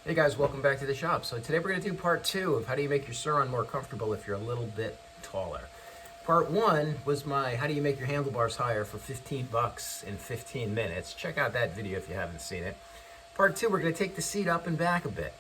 Hey guys, welcome back to the shop. So today we're going to do part 2 of how do you make your Surron more comfortable if you're a little bit taller. Part 1 was my how do you make your handlebars higher for 15 bucks in 15 minutes. Check out that video if you haven't seen it. Part 2, we're going to take the seat up and back a bit.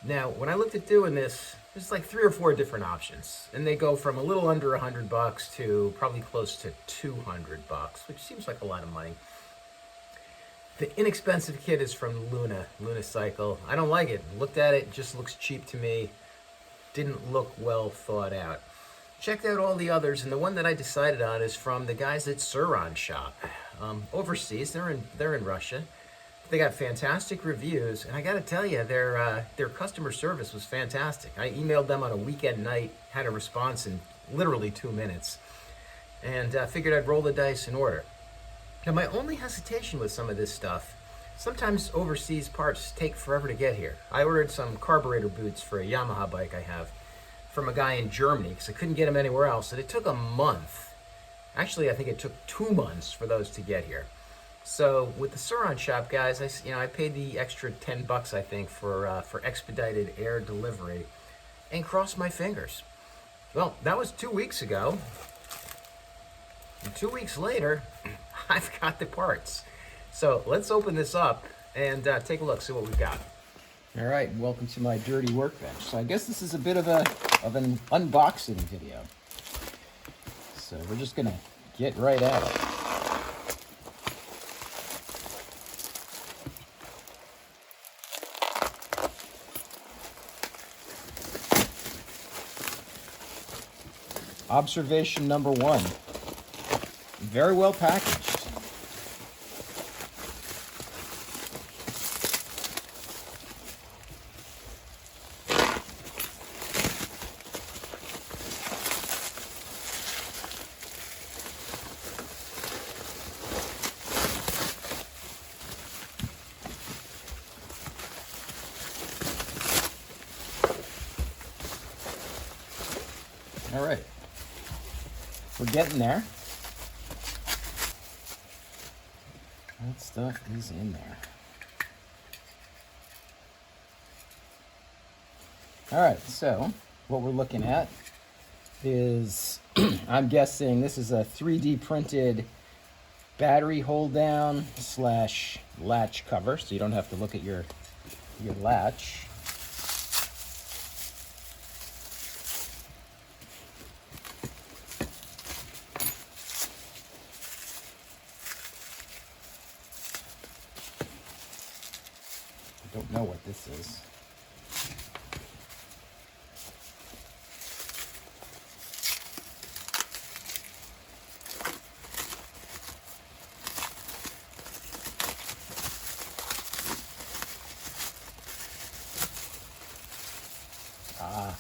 Now, when I looked at doing this, there's like 3 or 4 different options. And they go from a little under 100 bucks to probably close to 200 bucks, which seems like a lot of money. The inexpensive kit is from Luna Cycle. I don't like it. Looked at it, it just looks cheap to me. Didn't look well thought out. Checked out all the others, and the one that I decided on is from the guys at SurRonSHOP. Overseas, they're in Russia. They got fantastic reviews, and I got to tell you, their customer service was fantastic. I emailed them on a weekend night, had a response in literally 2 minutes, and figured I'd roll the dice and order. Now, my only hesitation with some of this stuff, sometimes overseas parts take forever to get here. I ordered some carburetor boots for a Yamaha bike I have from a guy in Germany because I couldn't get them anywhere else, and it took a month. Actually, I think it took 2 months for those to get here. So with the SurRonSHOP guys, I paid the extra 10 bucks I think for expedited air delivery, and crossed my fingers. Well, that was 2 weeks ago. And 2 weeks later, I've got the parts. So let's open this up and take a look, see what we've got. All right, welcome to my dirty workbench. So I guess this is a bit of an unboxing video. So we're just gonna get right at it. Observation number 1. Very well packaged. All right, we're getting there. That stuff is in there. All right, so what we're looking at is, I'm guessing this is a 3D printed battery hold down / latch cover, so you don't have to look at your latch. Don't know what this is. Ah.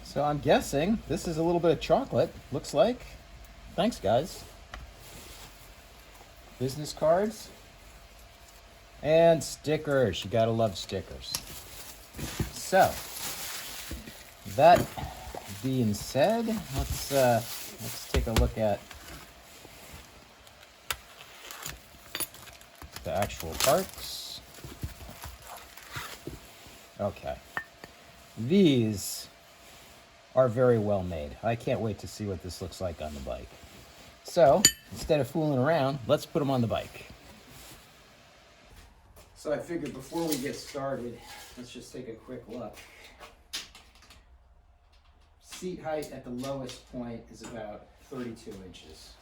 So I'm guessing this is a little bit of chocolate, looks like. Thanks, guys. Business cards. And stickers. You gotta love stickers. So, that being said, let's take a look at the actual parts. Okay. These are very well made. I can't wait to see what this looks like on the bike. So, instead of fooling around, let's put them on the bike. So I figured before we get started, let's just take a quick look. Seat height at the lowest point is about 32 inches.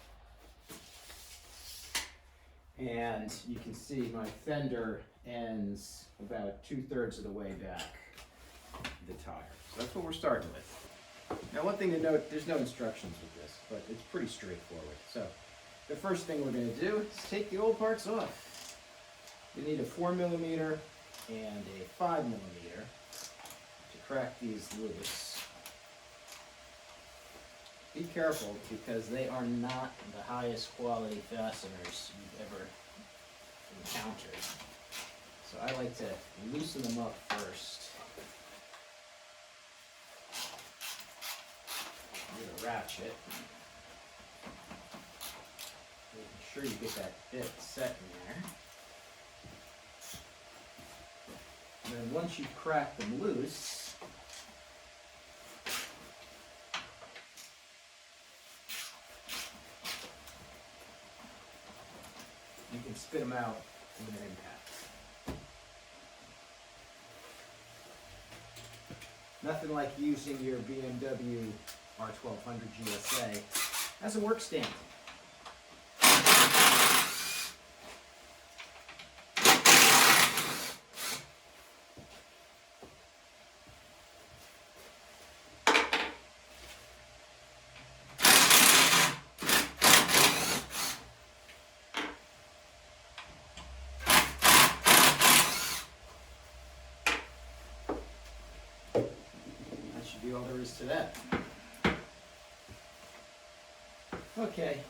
And you can see my fender ends about 2/3 of the way back the tire. So that's what we're starting with. Now, one thing to note, there's no instructions with this, but it's pretty straightforward. So the first thing we're going to do is take the old parts off. We need a 4mm and a 5mm to crack these loose. Be careful because they are not the highest quality fasteners you've ever encountered. So I like to loosen them up first. ratchet. Making sure you get that bit set in there. And then once you've cracked them loose, you can spit them out with an impact. Nothing like using your BMW R1200 GSA as a work stand. Be all there is to that. Okay,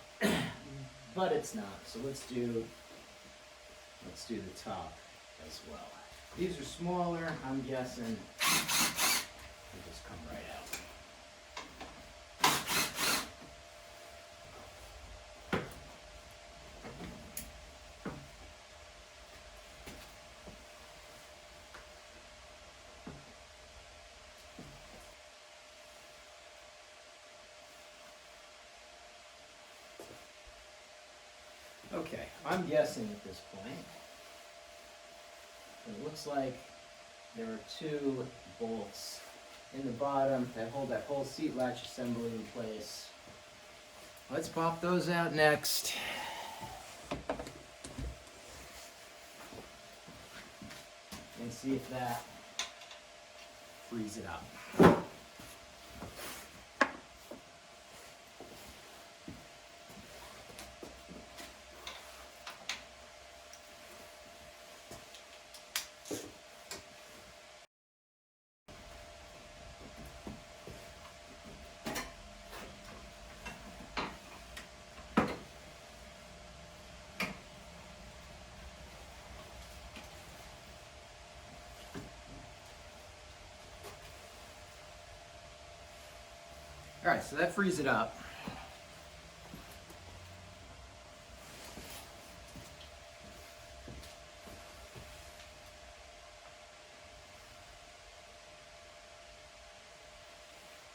but it's not. So let's do the top as well. These are smaller. I'm guessing they'll just come right out. Okay, I'm guessing at this point. It looks like there are 2 bolts in the bottom that hold that whole seat latch assembly in place. Let's pop those out next. And see if that frees it up. All right, so that frees it up.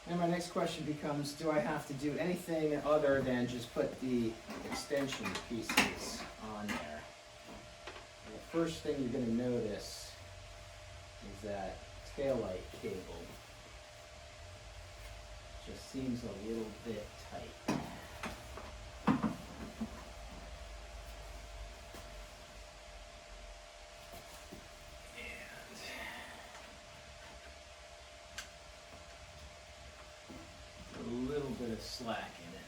And my next question becomes, do I have to do anything other than just put the extension pieces on there? And the first thing you're going to notice is that taillight cable just seems a little bit tight. And a little bit of slack in it.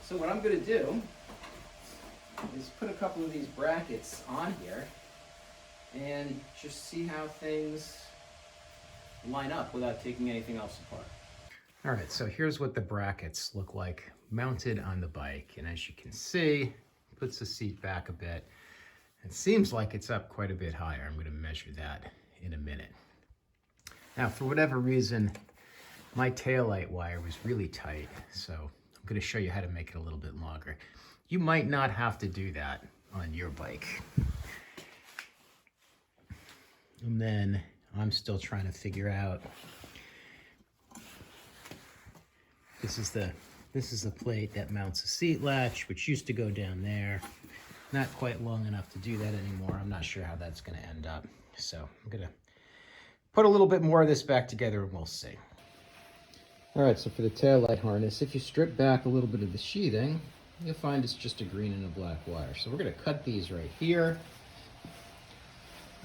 So what I'm going to do is put a couple of these brackets on here and just see how things line up without taking anything else apart. All right, so here's what the brackets look like mounted on the bike. And as you can see, puts the seat back a bit. It seems like it's up quite a bit higher. I'm going to measure that in a minute. Now, for whatever reason, my taillight wire was really tight, so I'm going to show you how to make it a little bit longer. You might not have to do that on your bike. And then I'm still trying to figure out, this is the plate that mounts the seat latch, which used to go down there. Not quite long enough to do that anymore. I'm not sure how that's going to end up. So I'm going to put a little bit more of this back together and we'll see. All right, so for the taillight harness, if you strip back a little bit of the sheathing, you'll find it's just a green and a black wire. So we're going to cut these right here.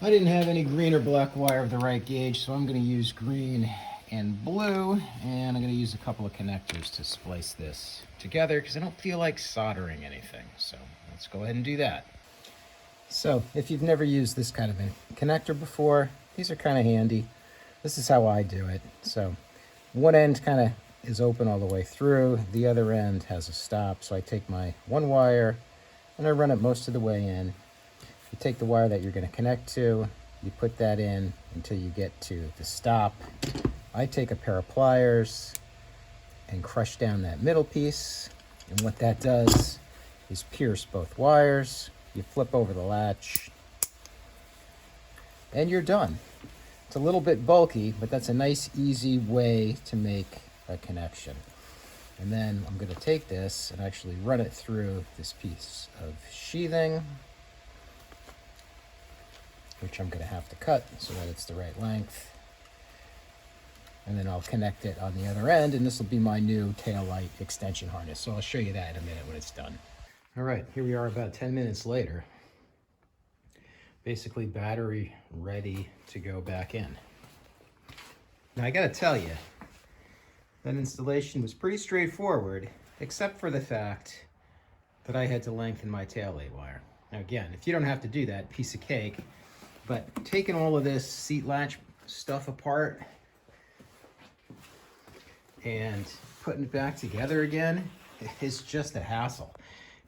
I didn't have any green or black wire of the right gauge, so I'm going to use green and blue, and I'm going to use a couple of connectors to splice this together because I don't feel like soldering anything. So let's go ahead and do that. So if you've never used this kind of a connector before, these are kind of handy. This is how I do it. So one end kind of is open all the way through. The other end has a stop. So I take my one wire and I run it most of the way in. You take the wire that you're going to connect to, you put that in until you get to the stop. I take a pair of pliers and crush down that middle piece. And what that does is pierce both wires. You flip over the latch and you're done. It's a little bit bulky, but that's a nice, easy way to make a connection. And then I'm going to take this and actually run it through this piece of sheathing, which I'm going to have to cut so that it's the right length. And then I'll connect it on the other end, and this will be my new taillight extension harness. So I'll show you that in a minute when it's done. All right, here we are about 10 minutes later. Basically battery ready to go back in. Now I gotta tell you, that installation was pretty straightforward, except for the fact that I had to lengthen my taillight wire. Now again, if you don't have to do that, piece of cake, but taking all of this seat latch stuff apart and putting it back together again is just a hassle.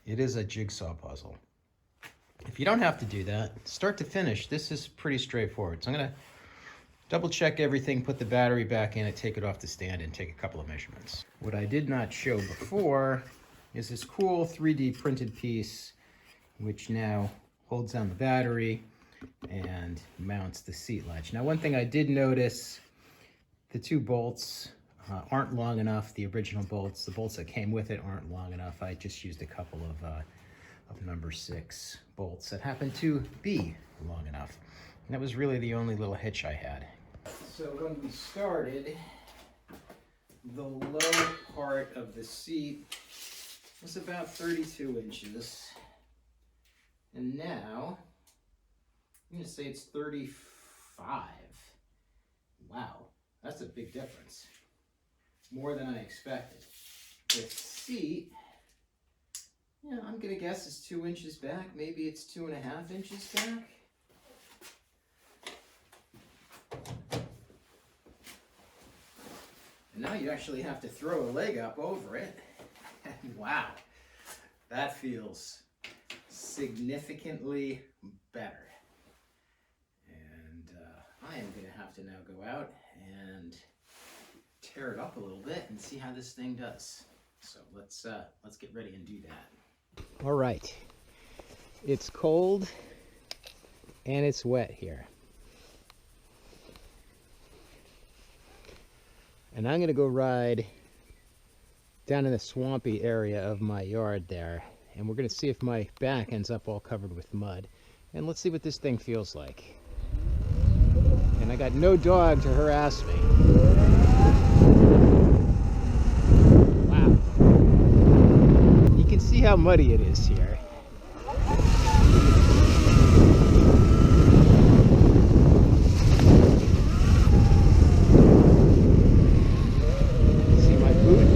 It is a jigsaw puzzle. If you don't have to do that, start to finish, this is pretty straightforward. So I'm gonna double check everything, put the battery back in it, take it off the stand, and take a couple of measurements. What I did not show before is this cool 3D printed piece, which now holds down the battery and mounts the seat latch. Now, one thing I did notice, the two bolts aren't long enough. The original bolts, the bolts that came with it, aren't long enough. I just used a couple of number 6 bolts that happened to be long enough. And that was really the only little hitch I had. So when we started, the low part of the seat was about 32 inches. And now, I'm gonna say it's 35. Wow, that's a big difference. More than I expected. The seat, yeah, I'm gonna guess it's 2 inches back. Maybe it's 2.5 inches back. And now you actually have to throw a leg up over it. Wow, that feels significantly better. And I am gonna have to now go out and tear it up a little bit and see how this thing does. So let's get ready and do that. All right, it's cold and it's wet here. And I'm gonna go ride down in the swampy area of my yard there, and we're gonna see if my back ends up all covered with mud. And let's see what this thing feels like. And I got no dog to harass me. Wow. You can see how muddy it is here. See my boot?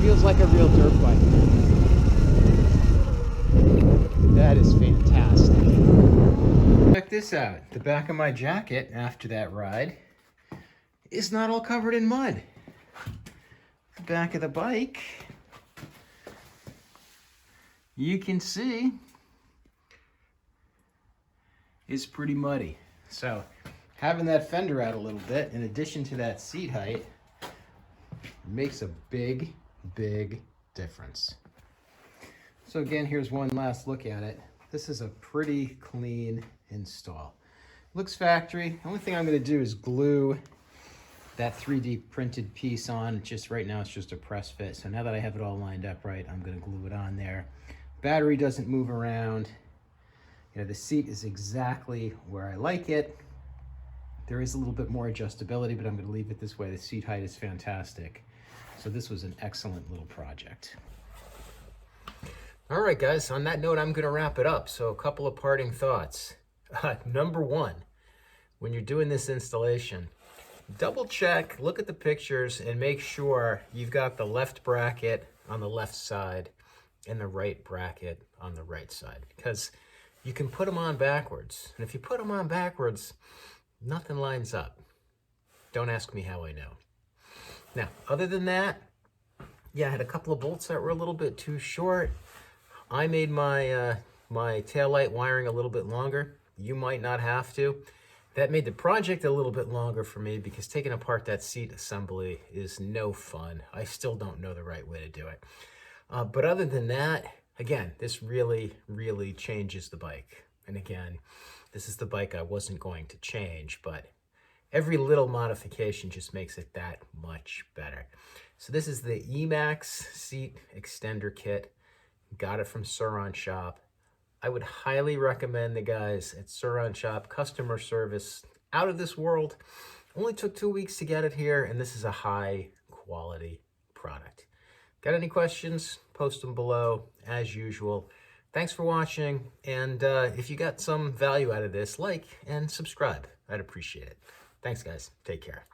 Feels like a real dirt bike. That is fantastic. Check this out. The back of my jacket after that ride is not all covered in mud. The back of the bike, you can see, is pretty muddy. So having that fender out a little bit, in addition to that seat height, makes a big, big difference. So again, here's one last look at it. This is a pretty clean install. Looks factory. The only thing I'm going to do is glue that 3D printed piece on. Just right now, it's just a press fit. So now that I have it all lined up right, I'm going to glue it on there. Battery doesn't move around. You know, the seat is exactly where I like it. There is a little bit more adjustability, but I'm going to leave it this way. The seat height is fantastic. So this was an excellent little project. All right, guys, on that note, I'm going to wrap it up. So a couple of parting thoughts. Number one, when you're doing this installation, double check, look at the pictures, and make sure you've got the left bracket on the left side and the right bracket on the right side. Because you can put them on backwards. And if you put them on backwards, nothing lines up. Don't ask me how I know. Now, other than that, yeah, I had a couple of bolts that were a little bit too short. I made my my taillight wiring a little bit longer. You might not have to. That made the project a little bit longer for me because taking apart that seat assembly is no fun. I still don't know the right way to do it. But other than that, again, this really, really changes the bike. And again, this is the bike I wasn't going to change, but every little modification just makes it that much better. So this is the Emax seat extender kit. Got it from SurRonSHOP. I would highly recommend the guys at SurRonSHOP. Customer service out of this world. Only took 2 weeks to get it here, and this is a high quality product. Got any questions? Post them below as usual. Thanks for watching, and if you got some value out of this, like and subscribe. I'd appreciate it. Thanks, guys. Take care.